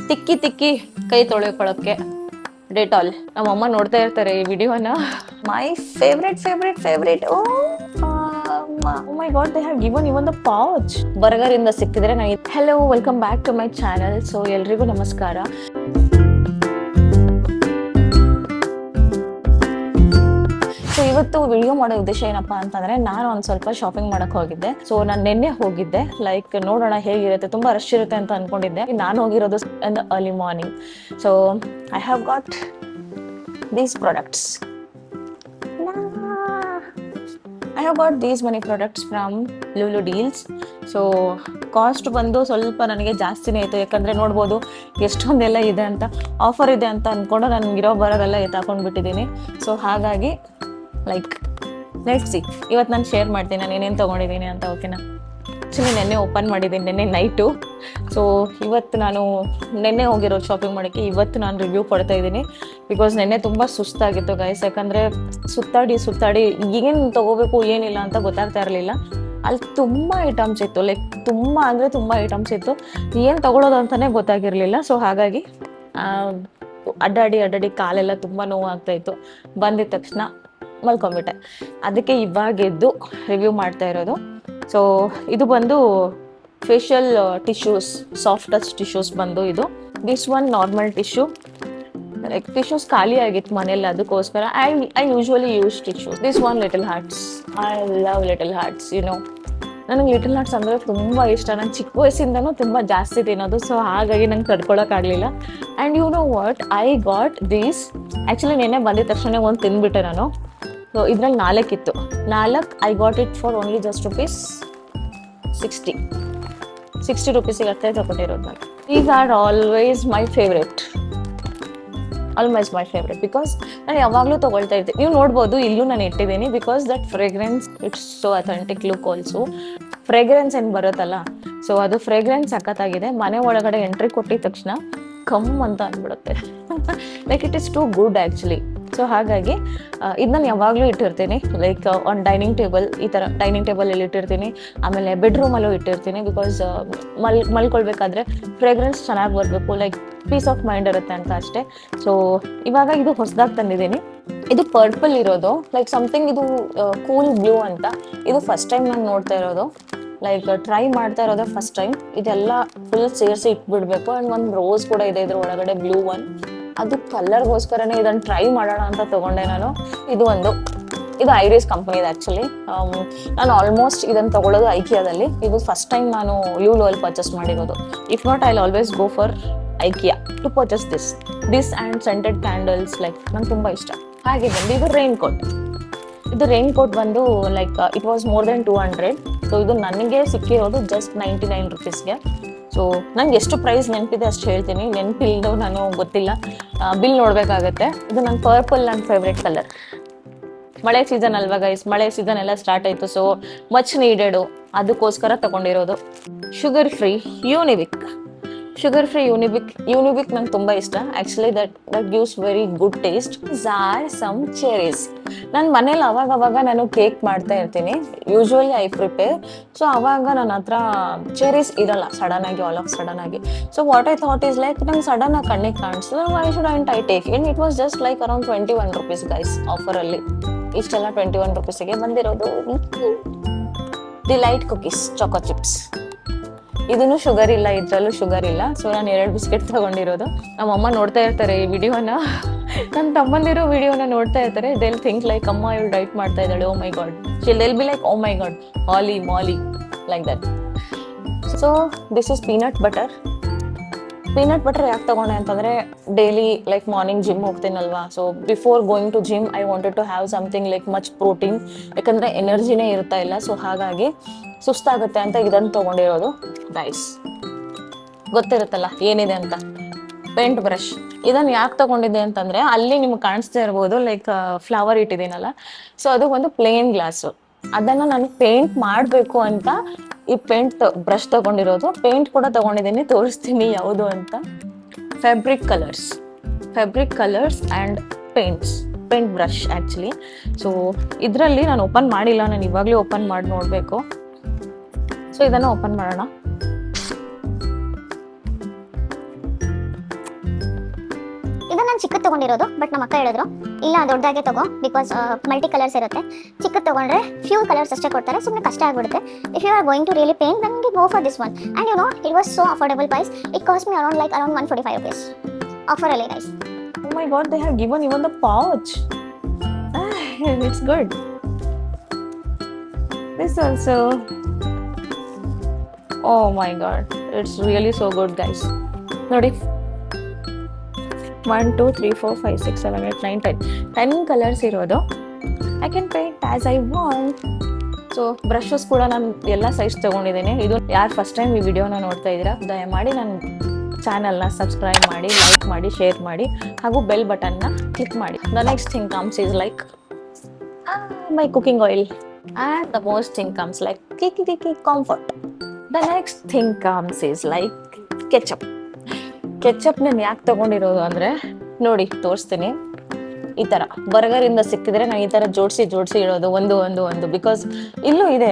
ತಿಕ್ಕಿ ತಿಕ್ಕಿ ಕೈ ತೊಳೆಕೊಳ್ಳೋಕ್ಕೆ ಡೆಟಾಲ್. ನಮ್ಮಮ್ಮ ನೋಡ್ತಾ ಇರ್ತಾರೆ ಈ ವಿಡಿಯೋನ. My favourite oh my god, they have given even the pouch. Burger ಇಂದ ಸಿಕ್ಕಿದ್ರೆ ನನಗೆ. Hello, welcome back to my channel. So ಎಲ್ರಿಗೂ ನಮಸ್ಕಾರ. ಸೊ ಇವತ್ತು ವಿಡಿಯೋ ಮಾಡೋ ಉದ್ದೇಶ ಏನಪ್ಪಾ ಅಂತಂದ್ರೆ, ನಾನು ಒಂದ್ ಸ್ವಲ್ಪ ಶಾಪಿಂಗ್ ಮಾಡಕ್ ಹೋಗಿದ್ದೆ. ಸೊ ನಾನು ನಿನ್ನೆ ಹೋಗಿದ್ದೆ. ಲೈಕ್ ನೋಡೋಣ ಹೇಗಿರುತ್ತೆ, ತುಂಬಾ ರಶ್ ಇರುತ್ತೆ ಅಂತ ಅನ್ಕೊಂಡಿದ್ದೆ. ನಾನು ಹೋಗಿರೋದು in the early morning. So I have got these products. I have got these many products from Lulu Deals. So cost ಬಂದು ಸ್ವಲ್ಪ ನನಗೆ ಜಾಸ್ತಿನೇ ಇತ್ತು. ಯಾಕಂದರೆ ನೋಡ್ಬೋದು ಎಷ್ಟೊಂದೆಲ್ಲ ಇದೆ ಅಂತ, ಆಫರ್ ಇದೆ ಅಂತ ಅಂದ್ಕೊಂಡು ನನಗಿರೋ ಬರೋದೆಲ್ಲ ಎತ್ತಾಕೊಂಡ್ಬಿಟ್ಟಿದ್ದೀನಿ. ಸೊ ಹಾಗಾಗಿ ಲೈಕ್ ಲೆಟ್ಸ್ ಸಿ, ಇವತ್ತು ನಾನು ಶೇರ್ ಮಾಡ್ತೀನಿ ನಾನು ಏನೇನು ತೊಗೊಂಡಿದ್ದೀನಿ ಅಂತ. ಓಕೆನಾ? ಆ್ಯಕ್ಚುಲಿ ನೆನ್ನೆ ಓಪನ್ ಮಾಡಿದ್ದೀನಿ, ನೆನ್ನೆ ನೈಟು. ಸೊ ಇವತ್ತು ನಾನು ನೆನ್ನೆ ಹೋಗಿರೋ ಶಾಪಿಂಗ್ ಮಾಡೋಕ್ಕೆ ಇವತ್ತು ನಾನು ರಿವ್ಯೂ ಕೊಡ್ತಾ ಇದ್ದೀನಿ. ಬಿಕಾಸ್ ನೆನ್ನೆ ತುಂಬ ಸುಸ್ತಾಗಿತ್ತು ಗೈಸ್. ಯಾಕಂದರೆ ಸುತ್ತಾಡಿ ಏನು ತೊಗೋಬೇಕು ಏನಿಲ್ಲ ಅಂತ ಗೊತ್ತಾಗ್ತಾ ಇರಲಿಲ್ಲ. ಅಲ್ಲಿ ತುಂಬ ಐಟಮ್ಸ್ ಇತ್ತು, ಲೈಕ್ ತುಂಬ ಐಟಮ್ಸ್ ಇತ್ತು. ಏನು ತೊಗೊಳೋದು ಅಂತಲೇ ಗೊತ್ತಾಗಿರಲಿಲ್ಲ. ಸೊ ಹಾಗಾಗಿ ಅಡ್ಡಾಡಿ ಕಾಲೆಲ್ಲ ತುಂಬ ನೋವಾಗ್ತಾಯಿತ್ತು. ಬಂದಿದ್ದ ತಕ್ಷಣ ಮಲ್ಕೊಂಬಿಟ್ಟೆ. ಅದಕ್ಕೆ ಇವಾಗ ಎದ್ದು ರಿವ್ಯೂ ಮಾಡ್ತಾ ಇರೋದು. ಸೊ ಇದು ಬಂದು facial tissues, soft touch tissues ಬಂದು ಇದು. This one normal tissue. Like tissues ಖಾಲಿ ಆಗಿತ್ತು ಮನೇಲಿ, ಅದಕ್ಕೋಸ್ಕರ I usually use tissues. This one little hearts. I love little hearts. ನನಗೆ ಲಿಟಲ್ ಹಾರ್ಟ್ಸ್ ಅಂದರೆ ತುಂಬ ಇಷ್ಟ. ನಾನು ಚಿಕ್ಕ ವಯಸ್ಸಿಂದನೂ ತುಂಬ ಜಾಸ್ತಿ ತಿನ್ನೋದು. ಸೊ ಹಾಗಾಗಿ ನಂಗೆ ತಡ್ಕೊಳಕ್ಕಾಗಲಿಲ್ಲ. And you know what, I got these. Actually ನೆನ್ನೆ ಬಂದಿದ ತಕ್ಷಣ ಒಂದು ತಿಂದುಬಿಟ್ಟೆ ನಾನು. ಸೊ ಇದ್ರಲ್ಲಿ 4 ಇತ್ತು. I got it for only just ₹60 ರೂಪೀಸಿಗೆ ಅಷ್ಟೇ ತಗೊಂಡಿರೋದು ನಾನು. These are always my favourite because ನಾನು ಯಾವಾಗಲೂ ತೊಗೊಳ್ತಾ ಇರ್ತೀನಿ. ನೀವು ನೋಡ್ಬೋದು, ಇಲ್ಲೂ ನಾನು ಇಟ್ಟಿದ್ದೀನಿ. Because that fragrance it's so authentic look also. Fragrance ಏನು ಬರುತ್ತಲ್ಲ, ಸೊ ಅದು ಫ್ರೇಗ್ರೆನ್ಸ್ ಸಖತ್ತಾಗಿದೆ. ಮನೆ ಒಳಗಡೆ ಎಂಟ್ರಿ ಕೊಟ್ಟಿದ ತಕ್ಷಣ ಕಮ್ ಅಂತ ಅಂದ್ಬಿಡುತ್ತೆ. Like it is too good actually. So ಹಾಗಾಗಿ ಇದು ನಾನು ಯಾವಾಗಲೂ ಇಟ್ಟಿರ್ತೀನಿ. ಲೈಕ್ ಆನ್ ಡೈನಿಂಗ್ ಟೇಬಲ್, ಈ ಥರ ಡೈನಿಂಗ್ ಟೇಬಲಲ್ಲಿ ಇಟ್ಟಿರ್ತೀನಿ. ಆಮೇಲೆ ಬೆಡ್ರೂಮಲ್ಲೂ ಇಟ್ಟಿರ್ತೀನಿ. ಬಿಕಾಸ್ ಮಲ್ಕೊಳ್ಬೇಕಾದ್ರೆ ಫ್ರೇಗ್ರೆನ್ಸ್ ಚೆನ್ನಾಗಿ ಬರಬೇಕು, ಲೈಕ್ ಪೀಸ್ ಆಫ್ ಮೈಂಡ್ ಇರುತ್ತೆ ಅಂತ ಅಷ್ಟೇ. ಸೊ ಇವಾಗ ಇದು ಹೊಸದಾಗಿ ತಂದಿದ್ದೀನಿ. ಇದು ಪರ್ಪಲ್ ಇರೋದು, ಲೈಕ್ ಸಮಥಿಂಗ್. ಇದು ಕೂಲ್ ಬ್ಲೂ ಅಂತ. ಇದು ಫಸ್ಟ್ ಟೈಮ್ ನಾನು ನೋಡ್ತಾ ಇರೋದು, ಲೈಕ್ ಟ್ರೈ ಮಾಡ್ತಾ ಇರೋದೇ ಫಸ್ಟ್ ಟೈಮ್. ಇದೆಲ್ಲ ಫುಲ್ ಸೇರಿಸಿ ಇಟ್ಬಿಡ್ಬೇಕು. ಆ್ಯಂಡ್ ಒಂದು ರೋಸ್ ಕೂಡ ಇದೆ ಇದ್ರ ಒಳಗಡೆ, ಬ್ಲೂ ಒನ್. ಅದು ಕಲರ್ಗೋಸ್ಕರನೇ ಇದನ್ನು ಟ್ರೈ ಮಾಡೋಣ ಅಂತ ತೊಗೊಂಡೆ ನಾನು. ಇದು ಐರಿಸ್ ಕಂಪ್ನಿದು ಆ್ಯಕ್ಚುಲಿ. ನಾನು ಆಲ್ಮೋಸ್ಟ್ ಇದನ್ನು ತೊಗೊಳ್ಳೋದು ಐಕಿಯಾದಲ್ಲಿ. ಇದು ಫಸ್ಟ್ ಟೈಮ್ ನಾನು ಲೂಲುವಲ್ಲಿ ಪರ್ಚೇಸ್ ಮಾಡಿರೋದು. If not I always go for IKEA to purchase this and scented candles. Like ನಂಗೆ ತುಂಬ ಇಷ್ಟ. ಹಾಗೆ ಬಂದು ಇದು ರೈನ್ ಕೋಟ್ ಬಂದು like it was more than 200. So ಇದು ನನಗೆ ಸಿಕ್ಕಿರೋದು ಜಸ್ಟ್ 99 ರೂಪೀಸ್ಗೆ. ಸೊ ನಂಗೆ ಎಷ್ಟು ಪ್ರೈಸ್ ನೆನಪಿದೆ ಅಷ್ಟು ಹೇಳ್ತೀನಿ, ನೆನಪಿಲ್ದು ನಾನು ಗೊತ್ತಿಲ್ಲ, ಬಿಲ್ ನೋಡಬೇಕಾಗತ್ತೆ. ಇದು ನನ್ನ ಪರ್ಪಲ್ ನನ್ನ ಫೇವ್ರೆಟ್ ಕಲರ್. ಮಳೆ ಸೀಸನ್ ಅಲ್ವಾ ಗೈಸ್, ಮಳೆ ಸೀಸನ್ ಎಲ್ಲ ಸ್ಟಾರ್ಟ್ ಆಯಿತು. ಸೊ ಮಚ್ ನೀಡೆಡು, ಅದಕ್ಕೋಸ್ಕರ ತಗೊಂಡಿರೋದು. ಶುಗರ್ ಫ್ರೀ ಯೂನಿಬಿಕ್ ನಂಗೆ ತುಂಬ ಇಷ್ಟ actually. That gives very good taste. Or some cherries. ನನ್ನ ಮನೇಲಿ ಅವಾಗ ನಾನು ಕೇಕ್ ಮಾಡ್ತಾ ಇರ್ತೀನಿ. Usually I prepare. ಸೊ ಅವಾಗ ನನ್ನ ಹತ್ರ ಚೆರೀಸ್ ಇರಲ್ಲ ಆಲ್ ಆಫ್ ಸಡನ್ ಆಗಿ. So what I thought is like, ನಂಗೆ ಸಡನ್ ಆಗಿ ಕಣ್ಣಿಗೆ ಕಾಣಿಸ್ತದೆ, why should I take it. It was just like around 21 rupees guys ಆಫರಲ್ಲಿ. ಇಷ್ಟೆಲ್ಲ 21 ರೂಪೀಸಿಗೆ ಬಂದಿರೋದು. Delight cookies choco chips. ಇದನ್ನು ಶುಗರ್ ಇಲ್ಲ, ಇದರಲ್ಲೂ ಶುಗರ್ ಇಲ್ಲ. ಸೊ ನಾನು 2 ಬಿಸ್ಕೆಟ್ ತೊಗೊಂಡಿರೋದು. ನಮ್ಮಮ್ಮ ನೋಡ್ತಾ ಇರ್ತಾರೆ ಈ ವಿಡಿಯೋನ, ನನ್ನ ತಮ್ಮಂದಿರೋ ವಿಡಿಯೋನ ನೋಡ್ತಾ ಇರ್ತಾರೆ. ದೇ ವಿಲ್ ಥಿಂಕ್ ಲೈಕ್ ಅಮ್ಮ ಇವಳು ಡೈಟ್ ಮಾಡ್ತಾ ಇದ್ದಾಳೆ, oh my god. They will be like, oh my god, ಮಾಲಿ like that. So this is peanut butter ಯಾಕೆ ತಗೊಂಡೆ ಅಂತಂದರೆ, ಡೈಲಿ ಲೈಕ್ ಮಾರ್ನಿಂಗ್ ಜಿಮ್ ಹೋಗ್ತೀನಲ್ವಾ. So before going to gym I wanted to have something like much protein. ಯಾಕಂದರೆ ಎನರ್ಜಿನೇ ಇರ್ತಾ ಇಲ್ಲ. So ಹಾಗಾಗಿ ಸುಸ್ತಾಗುತ್ತೆ ಅಂತ ಇದನ್ನು ತೊಗೊಂಡಿರೋದು ಗೈಸ್. ಗೊತ್ತಿರುತ್ತಲ್ಲ ಏನಿದೆ ಅಂತ. Paint brush. ಇದನ್ನು ಯಾಕೆ ತೊಗೊಂಡಿದ್ದೆ ಅಂತಂದರೆ, ಅಲ್ಲಿ ನಿಮ್ಗೆ ಕಾಣಿಸ್ತಾ ಇರ್ಬೋದು ಲೈಕ್ ಫ್ಲವರ್ ಇಟ್ಟಿದ್ದೀನಲ್ಲ. ಸೊ ಅದು ಒಂದು ಪ್ಲೇನ್ ಗ್ಲಾಸು. ಅದನ್ನು ನಾನು ಪೇಂಟ್ ಮಾಡಬೇಕು ಅಂತ ಈ ಬ್ರಷ್ ತೊಗೊಂಡಿರೋದು. ಪೇಂಟ್ ಕೂಡ ತೊಗೊಂಡಿದ್ದೀನಿ, ತೋರಿಸ್ತೀನಿ ಯಾವುದು ಅಂತ. Fabric colours and paint brush actually. So ಇದರಲ್ಲಿ ನಾನು ಓಪನ್ ಮಾಡಿಲ್ಲ, ನಾನು ಇವಾಗಲೇ ಓಪನ್ ಮಾಡಿ ನೋಡಬೇಕು. ಸೊ ಇದನ್ನು ಓಪನ್ ಮಾಡೋಣ. ನಾನು ಚಿಕ್ಕದು ತಗೊಂಡಿರೋದು, ಬಟ್ ನಮ್ಮ ಅಕ್ಕ ಹೇಳಿದ್ರು ಇಲ್ಲ ದೊಡ್ಡದಾಗೆ ತಗೋ, ಬಿಕಾಸ್ ಮಲ್ಟಿ ಕಲರ್ಸ್ ಇರುತ್ತೆ. ಚಿಕ್ಕದು ತಗೊಂಡ್ರೆ ಫ್ಯೂ ಕಲರ್ಸ್ ಅಷ್ಟೇ ಕೊಡ್ತಾರೆ, ಸುಮ್ಮನೆ ಕಷ್ಟ ಆಗ್ಬಿಡುತ್ತೆ. If you are going to really pain, then go for this one. And you know it was so affordable price. It cost me around 145 rupees. Offer ಅಲ್ಲಿ guys. Oh my god, they have given even the pouch. It's good. This also. Oh my god, it's really so good guys. ನೋಡಿ 1 2 3 4 5 6 7 8 9 10 colours ಇರೋದು. I can paint as I want. So brushes ಕೂಡ ನಾನು ಎಲ್ಲ size ತೊಗೊಂಡಿದ್ದೀನಿ. ಇದು ಯಾರು first time ಈ ವಿಡಿಯೋನ ನೋಡ್ತಾ ಇದ್ದೀರಾ, ದಯಮಾಡಿ ನನ್ನ ಚಾನಲ್ನ ಸಬ್ಸ್ಕ್ರೈಬ್ ಮಾಡಿ, ಲೈಕ್ ಮಾಡಿ, ಶೇರ್ ಮಾಡಿ ಹಾಗೂ ಬೆಲ್ ಬಟನ್ನ ಕ್ಲಿಕ್ ಮಾಡಿ. The next thing comes is like my cooking oil and the most thing comes like ಕಿಕಿ comfort. The next thing comes is like ketchup. Ketchup ನಾನು ಯಾಕೆ ತೊಗೊಂಡಿರೋದು ಅಂದರೆ ನೋಡಿ ತೋರಿಸ್ತೀನಿ. ಈ ಥರ ಬರ್ಗರಿಂದ ಸಿಕ್ಕಿದ್ರೆ ನಾನು ಈ ಥರ ಜೋಡಿಸಿ ಇಡೋದು ಒಂದು ಬಿಕಾಸ್ ಇಲ್ಲೂ ಇದೆ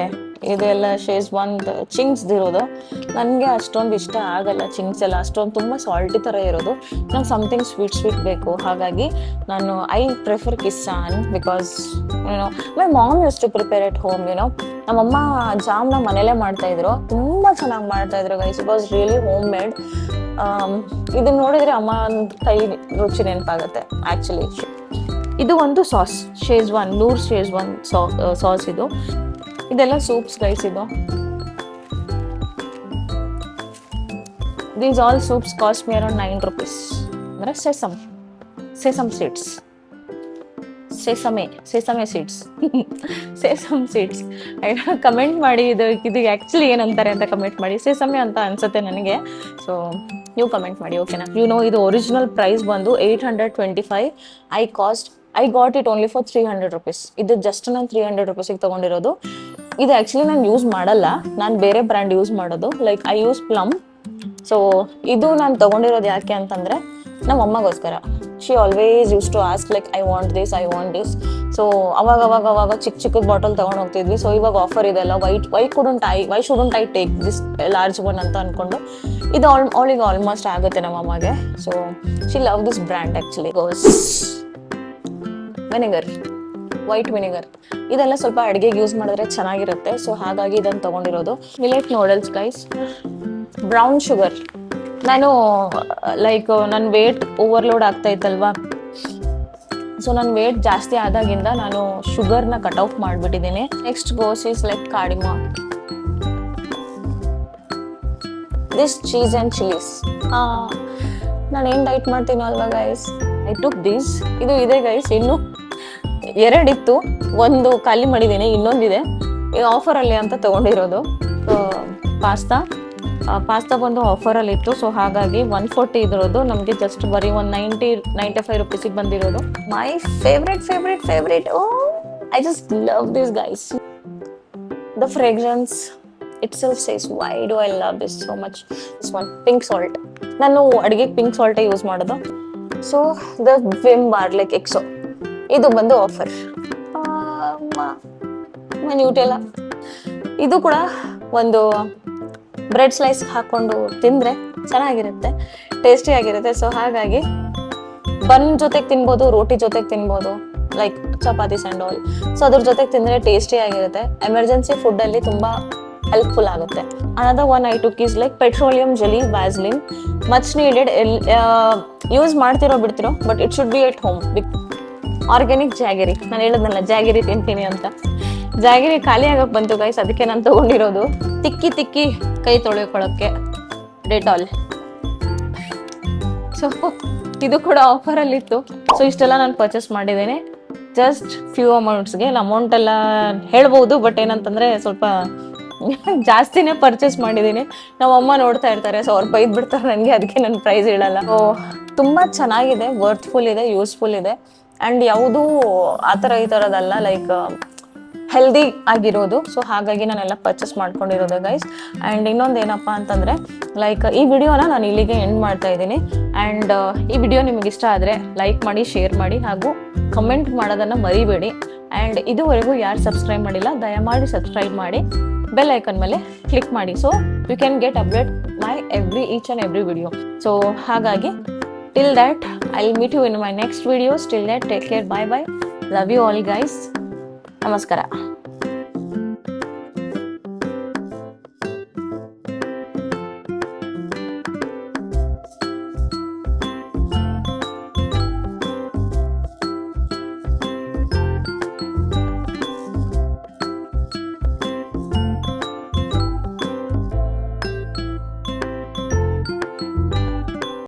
ಇದೆಲ್ಲ ಶೇಜ್ವಾನ್ದು ಚಿಂಗ್ಸ್ದಿರೋದು. ನನಗೆ ಅಷ್ಟೊಂದು ಇಷ್ಟ ಆಗಲ್ಲ ಚಿಂಗ್ಸ್ ಎಲ್ಲ, ಅಷ್ಟೊಂದು ತುಂಬ ಸಾಲ್ಟಿ ಥರ ಇರೋದು. ನಂಗೆ ಸಮಥಿಂಗ್ ಸ್ವೀಟ್ ಬೇಕು. ಹಾಗಾಗಿ ನಾನು I prefer Kissan because you know my mom used to prepare at home. You know ನಮ್ಮಮ್ಮ ಜಾಮ್ನ ಮನೇಲೇ ಮಾಡ್ತಾಯಿದ್ರು, ತುಂಬ ಚೆನ್ನಾಗಿ ಮಾಡ್ತಾಯಿದ್ರು guys. It was really home made. ಇದನ್ನ ನೋಡಿದರೆ ಅಮ್ಮ ಕೈ ರುಚಿ ನೆನಪಾಗುತ್ತೆ ಆ್ಯಕ್ಚುಲಿ. ಇದು ಒಂದು ಸಾಸ್ ಶೇಜ್ವಾನ್, ನೂರ್ ಶೇಜ್ವಾನ್ ಸಾಸ್ ಇದು. ಇದೆಲ್ಲ ಸೂಪ್ಸ್ ಗೈಸ್. ಇದು these all soups cost me around 9 rupees. ಅಂದರೆ sesame seeds, sesame seeds. Comment ಮಾಡಿ ಇದು ಆ್ಯಕ್ಚುಲಿ ಏನಂತಾರೆ ಅಂತ ಕಮೆಂಟ್ ಮಾಡಿ. ಸೆಸಮೆ ಅಂತ ಅನ್ಸುತ್ತೆ ನನಗೆ. ಸೊ ನೀವು ಕಮೆಂಟ್ ಮಾಡಿ ಓಕೆನಾ. ಯು ನೋ ಇದು ಒರಿಜಿನಲ್ ಪ್ರೈಸ್ ಬಂದು 825. I got it only for 300 rupees. ಇದು ಜಸ್ಟ್ ನಾನು 300 rupeesಗೆ ತೊಗೊಂಡಿರೋದು. ಇದು ಆ್ಯಕ್ಚುಲಿ ನಾನು ಯೂಸ್ ಮಾಡಲ್ಲ, ನಾನು ಬೇರೆ ಬ್ರ್ಯಾಂಡ್ ಯೂಸ್ ಮಾಡೋದು. Like I use Plum. So ಇದು ನಾನು ತೊಗೊಂಡಿರೋದು ಯಾಕೆ ಅಂತಂದರೆ ನಮ್ಮ ಅಮ್ಮಗೋಸ್ಕರ. She always use to ask like I want this. So ಅವಾಗ ಚಿಕ್ಕ ಬಾಟಲ್ ತೊಗೊಂಡು ಹೋಗ್ತಿದ್ವಿ. ಸೊ ಇವಾಗ ಆಫರ್ ಇದೆಲ್ಲ, why shouldn't I take this large one ಅಂತ ಅಂದ್ಕೊಂಡು ಇದು ಅವಳಿಗೆ ಆಲ್ಮೋಸ್ಟ್ ಆಗುತ್ತೆ ನಮ್ಮ ಅಮ್ಮಗೆ. So she love this brand actually. White vinegar ಇದೆಲ್ಲ ಸ್ವಲ್ಪ ಅಡುಗೆಗೆ ಯೂಸ್ ಮಾಡಿದ್ರೆ ಚೆನ್ನಾಗಿರುತ್ತೆ. ಸೊ ಹಾಗಾಗಿ ಇದನ್ನು ತೊಗೊಂಡಿರೋದು. Millet noodles guys, brown sugar. ನಾನು ಲೈಕ್ ನನ್ನ ವೇಟ್ ಓವರ್ಲೋಡ್ ಆಗ್ತಾ ಇತ್ತಲ್ವಾ, ಸೊ ನನ್ನ ವೇಟ್ ಜಾಸ್ತಿ ಆದಾಗಿಂದ ನಾನು ಶುಗರ್ನ ಕಟ್ ಆಫ್ ಮಾಡಿಬಿಟ್ಟಿದ್ದೀನಿ. ನೆಕ್ಸ್ಟ್ ಗೋಸ್ ಈಸ್ ಲೈಕ್ ಕಾರ್ಡಿಮಾ, ದಿಸ್ ಚೀಸ್ ಆ್ಯಂಡ್ ಚಿಲ್ಲೀಸ್. ನಾನು ಏನು ಡೈಟ್ ಮಾಡ್ತೀನೋ ಅಲ್ವಾ ಗೈಸ್, ಐ ಟುಕ್ ದಿಸ್. ಇದು ಇದೆ ಗೈಸ್, ಇನ್ನು 2 ಇತ್ತು, ಒಂದು ಖಾಲಿ ಮಾಡಿದ್ದೀನಿ, ಇನ್ನೊಂದಿದೆ ಆಫರಲ್ಲಿ ಅಂತ ತೊಗೊಂಡಿರೋದು. ಪಾಸ್ತಾ ಬಂದು ಆಫರಲ್ಲಿತ್ತು. ಸೊ ಹಾಗಾಗಿ 140 ಇದ್ರದ್ದು ನಮಗೆ ಜಸ್ಟ್ ಬರೀ 195 rupeesಗೆ ಬಂದಿರೋದು. My favourite. I just love this guys. The fragrance itself says why do I love this so much. This one pink salt, ನಾನು ಅಡುಗೆಗೆ ಪಿಂಕ್ ಸಾಲ್ಟೇ ಯೂಸ್ ಮಾಡೋದು. ಸೊ ದ ವಿಮ್ ಬಾರ್ಲಿಕ್ ಎಕ್ಸೋ ಇದು ಬಂದು ಆಫರ್. ನ್ಯೂಟೆಲ್ಲ ಇದು ಕೂಡ ಒಂದು ಬ್ರೆಡ್ ಸ್ಲೈಸ್ ಹಾಕೊಂಡು ತಿಂದರೆ ಚೆನ್ನಾಗಿರುತ್ತೆ, ಟೇಸ್ಟಿಯಾಗಿರುತ್ತೆ. ಸೊ ಹಾಗಾಗಿ ಬನ್ ಜೊತೆಗೆ ತಿನ್ಬೋದು, ರೋಟಿ ಜೊತೆಗೆ ತಿನ್ಬೋದು, like chapatis and all. So ಅದ್ರ ಜೊತೆಗೆ ತಿಂದರೆ ಟೇಸ್ಟಿಯಾಗಿರುತ್ತೆ. ಎಮರ್ಜೆನ್ಸಿ ಫುಡ್ಡಲ್ಲಿ ತುಂಬ ಹೆಲ್ಪ್ಫುಲ್ ಆಗುತ್ತೆ. Another one I took is like petroleum jelly Vaseline, much needed. Use ಮಾಡ್ತಿರೋ ಬಿಡ್ತಿರೋ, but it should be at home. Organic jaggery, ನಾನು ಹೇಳಿದ್ನಲ್ಲ ಜಾಗರಿ ತಿಂತೀನಿ ಅಂತ. ಜಾಗರಿ ಖಾಲಿ ಆಗಕ್ಕೆ ಬಂತು ಗೈಸ್, ಅದಕ್ಕೆ ನಾನು ತೊಗೊಂಡಿರೋದು. ತಿಕ್ಕಿ ಕೈ ತೊಳೆಕೊಳ್ಳೋಕ್ಕೆ ಡೆಟಾಲ್. ಸೊ ಇದು ಕೂಡ ಆಫರಲ್ಲಿತ್ತು. ಸೊ ಇಷ್ಟೆಲ್ಲ ನಾನು ಪರ್ಚೇಸ್ ಮಾಡಿದ್ದೇನೆ ಜಸ್ಟ್ ಫ್ಯೂ ಅಮೌಂಟ್ಸ್ಗೆ. ಅಮೌಂಟ್ ಎಲ್ಲ ಹೇಳ್ಬೋದು, ಬಟ್ ಏನಂತಂದರೆ ಸ್ವಲ್ಪ ಜಾಸ್ತಿನೇ ಪರ್ಚೇಸ್ ಮಾಡಿದ್ದೀನಿ. ನಮ್ಮಮ್ಮ ನೋಡ್ತಾ ಇರ್ತಾರೆ, ಸೊ ಅವ್ರು ಬೈದು ಬಿಡ್ತಾರೆ ನನಗೆ, ಅದಕ್ಕೆ ನನ್ನ ಪ್ರೈಸ್ ಹೇಳಲ್ಲ. ಸೊ ತುಂಬ ಚೆನ್ನಾಗಿದೆ, ವರ್ತ್ಫುಲ್ ಇದೆ, ಯೂಸ್ಫುಲ್ ಇದೆ. ಆ್ಯಂಡ್ ಯಾವುದೂ ಆ ಥರ ಈ ಥರದಲ್ಲ, ಲೈಕ್ ಹೆಲ್ದಿ ಆಗಿರೋದು. ಸೊ ಹಾಗಾಗಿ ನಾನೆಲ್ಲ ಪರ್ಚೇಸ್ ಮಾಡ್ಕೊಂಡಿರೋದು ಗೈಸ್. ಆ್ಯಂಡ್ ಇನ್ನೊಂದು ಏನಪ್ಪ ಅಂತಂದರೆ ಲೈಕ್ ಈ ವಿಡಿಯೋನ ನಾನು ಇಲ್ಲಿಗೆ ಎಂಡ್ ಮಾಡ್ತಾ ಇದ್ದೀನಿ. ಆ್ಯಂಡ್ ಈ ವಿಡಿಯೋ ನಿಮಗೆ ಇಷ್ಟ ಆದರೆ ಲೈಕ್ ಮಾಡಿ, ಶೇರ್ ಮಾಡಿ ಹಾಗೂ ಕಮೆಂಟ್ ಮಾಡೋದನ್ನು ಮರಿಬೇಡಿ. ಆ್ಯಂಡ್ ಇದುವರೆಗೂ ಯಾರು ಸಬ್ಸ್ಕ್ರೈಬ್ ಮಾಡಿಲ್ಲ ದಯಮಾಡಿ ಸಬ್ಸ್ಕ್ರೈಬ್ ಮಾಡಿ, ಬೆಲ್ ಐಕನ್ ಮೇಲೆ ಕ್ಲಿಕ್ ಮಾಡಿ. So you can get update my each and every video. So ಹಾಗಾಗಿ till that, I'll meet you in my next videos. Till that, take care. Bye bye. Love you all, guys. Namaskara.